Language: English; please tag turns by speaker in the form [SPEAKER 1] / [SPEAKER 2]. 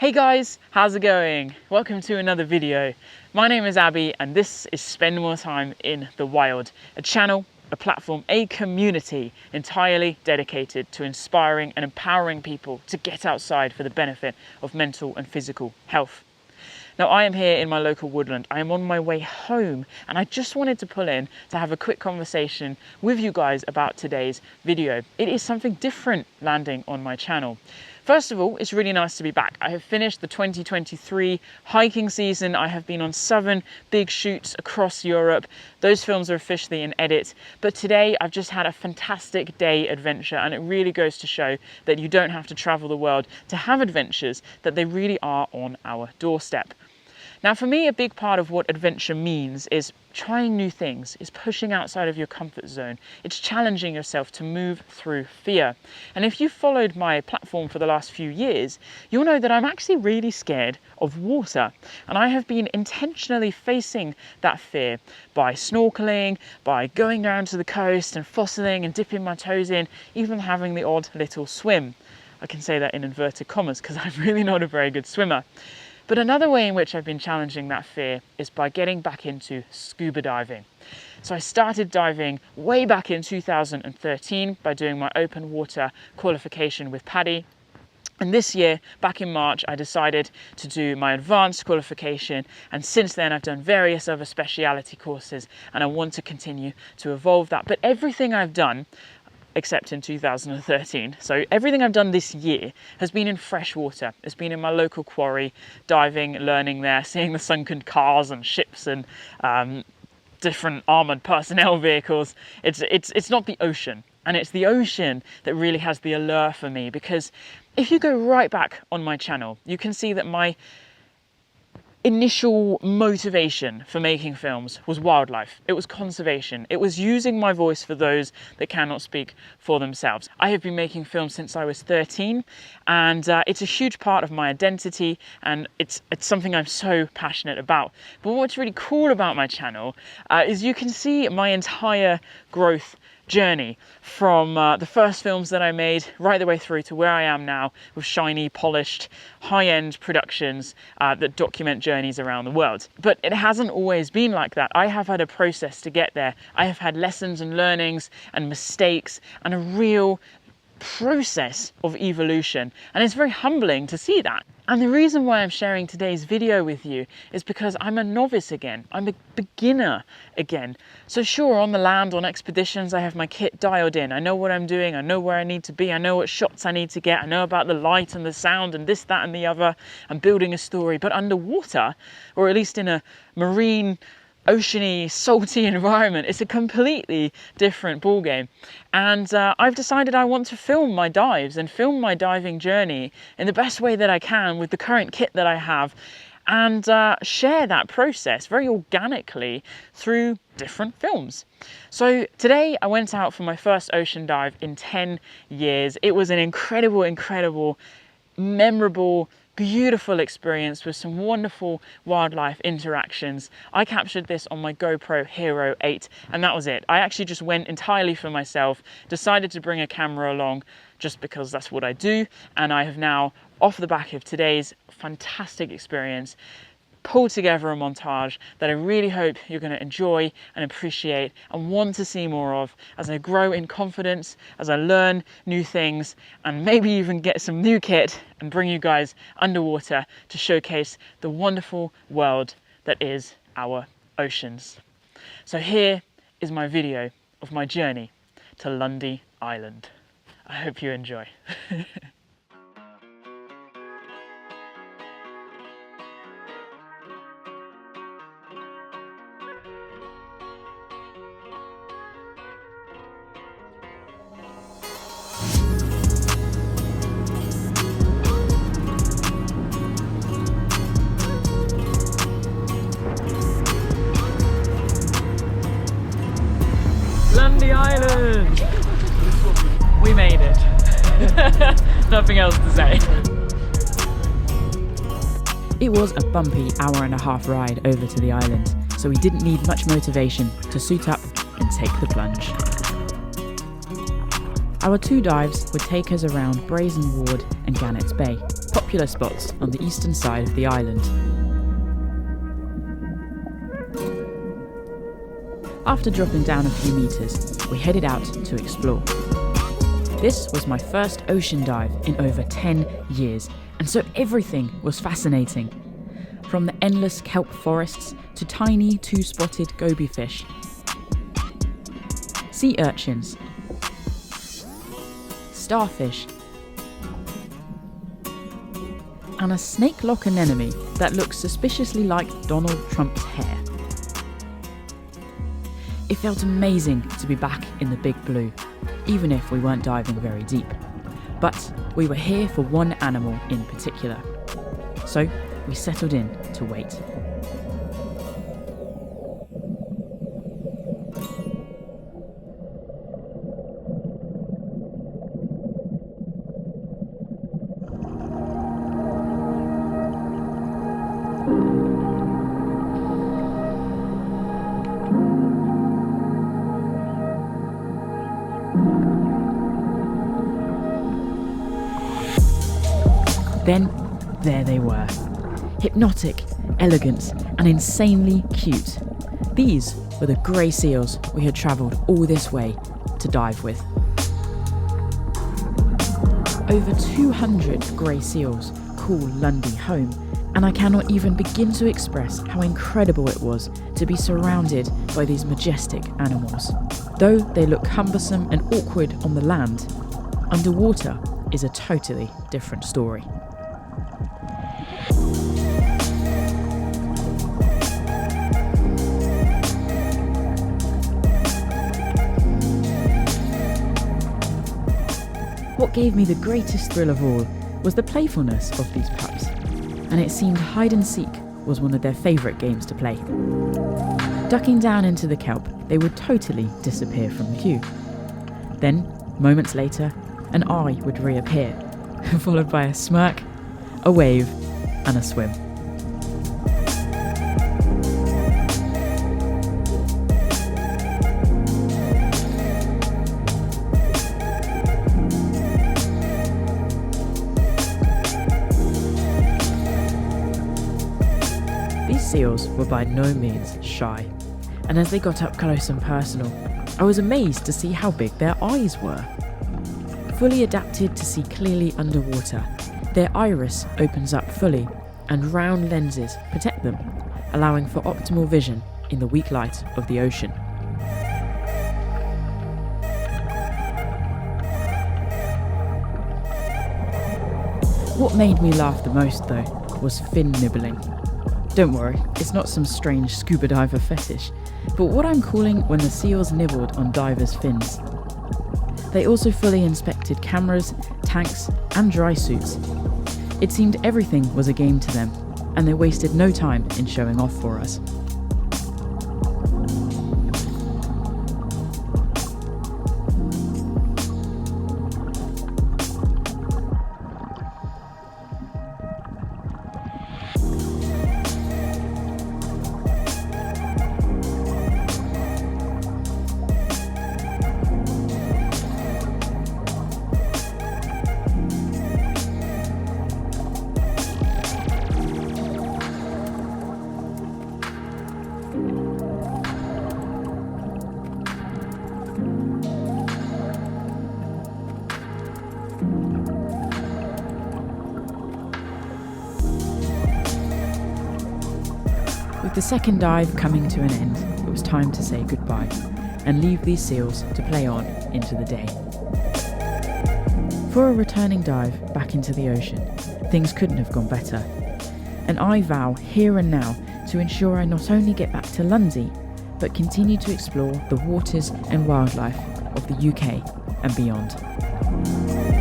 [SPEAKER 1] Hey guys, how's it going? Welcome to another video. My name is Abbie and this is Spend More Time in the Wild, a channel, a platform, a community entirely dedicated to inspiring and empowering people to get outside for the benefit of mental and physical health. Now I am here in my local woodland. I am on my way home and I just wanted to pull in to have a quick conversation with you guys about today's video. It is something different landing on my channel. First of all, it's really nice to be back. I have finished the 2023 hiking season. I have been on 7 big shoots across Europe. Those films are officially in edit. But today I've just had a fantastic day adventure, and it really goes to show that you don't have to travel the world to have adventures, that they really are on our doorstep. Now for me, a big part of what adventure means is trying new things, is pushing outside of your comfort zone. It's challenging yourself to move through fear. And if you've followed my platform for the last few years, you'll know that I'm actually really scared of water. And I have been intentionally facing that fear by snorkeling, by going down to the coast and fossiling and dipping my toes in, even having the odd little swim. I can say that in inverted commas because I'm really not a very good swimmer. But another way in which I've been challenging that fear is by getting back into scuba diving. So I started diving way back in 2013 by doing my open water qualification with PADI. And this year, back in March, I decided to do my advanced qualification. And since then, I've done various other speciality courses and I want to continue to evolve that. But everything I've done, except in 2013. So everything I've done this year has been in fresh water. It's been in my local quarry, diving, learning there, seeing the sunken cars and ships and different armoured personnel vehicles. It's not the ocean. And it's the ocean that really has the allure for me, because if you go right back on my channel, you can see that my initial motivation for making films was wildlife. It was conservation. It was using my voice for those that cannot speak for themselves. I have been making films since I was 13, and it's a huge part of my identity, and it's something I'm so passionate about. But what's really cool about my channel is you can see my entire growth journey from the first films that I made right the way through to where I am now with shiny, polished, high-end productions that document journeys around the world. But it hasn't always been like that. I have had a process to get there. I have had lessons and learnings and mistakes and a real process of evolution, and it's very humbling to see that. And the reason why I'm sharing today's video with you is because I'm a novice again. I'm a beginner again. So sure, on the land, on expeditions, I have my kit dialed in. I know what I'm doing. I know where I need to be. I know what shots I need to get. I know about the light and the sound and this, that, and the other. I'm building a story. But underwater, or at least in a marine, oceany, salty environment, it's a completely different ballgame. And I've decided I want to film my dives and film my diving journey in the best way that I can with the current kit that I have, and share that process very organically through different films. So today I went out for my first ocean dive in 10 years. It was an incredible, memorable, beautiful experience with some wonderful wildlife interactions. I captured this on my GoPro Hero 8 and that was it. I actually just went entirely for myself, decided to bring a camera along just because that's what I do, and I have now, off the back of today's fantastic experience, pulled together a montage that I really hope you're going to enjoy and appreciate and want to see more of as I grow in confidence, as I learn new things, and maybe even get some new kit and bring you guys underwater to showcase the wonderful world that is our oceans. So here is my video of my journey to Lundy Island. I hope you enjoy. Lundy Island! We made it. Nothing else to say. It was a bumpy hour-and-a-half ride over to the island, so we didn't need much motivation to suit up and take the plunge. Our 2 dives would take us around Brazen Ward and Gannets Bay,
[SPEAKER 2] popular spots on the eastern side of the island. After dropping down a few meters, we headed out to explore. This was my first ocean dive in over 10 years, and so everything was fascinating. From the endless kelp forests to tiny two-spotted goby fish, sea urchins, starfish, and a snake-lock anemone that looks suspiciously like Donald Trump's hair. It felt amazing to be back in the big blue, even if we weren't diving very deep. But we were here for one animal in particular, so we settled in to wait. Then, there they were. Hypnotic, elegant, and insanely cute. These were the grey seals we had travelled all this way to dive with. Over 200 grey seals call Lundy home, and I cannot even begin to express how incredible it was to be surrounded by these majestic animals. Though they look cumbersome and awkward on the land, underwater is a totally different story. What gave me the greatest thrill of all was the playfulness of these pups, and it seemed hide and seek was one of their favourite games to play. Ducking down into the kelp, they would totally disappear from view. Then, moments later, an eye would reappear, followed by a smirk, a wave, and a swim. These seals were by no means shy, and as they got up close and personal, I was amazed to see how big their eyes were. Fully adapted to see clearly underwater, their iris opens up fully, and round lenses protect them, allowing for optimal vision in the weak light of the ocean. What made me laugh the most, though, was fin nibbling. Don't worry, it's not some strange scuba diver fetish, but what I'm calling when the seals nibbled on divers' fins. They also fully inspected cameras, tanks, and dry suits. It seemed everything was a game to them, and they wasted no time in showing off for us. With the second dive coming to an end, it was time to say goodbye and leave these seals to play on into the day. For a returning dive back into the ocean, things couldn't have gone better, and I vow here and now to ensure I not only get back to Lundy, but continue to explore the waters and wildlife of the UK and beyond.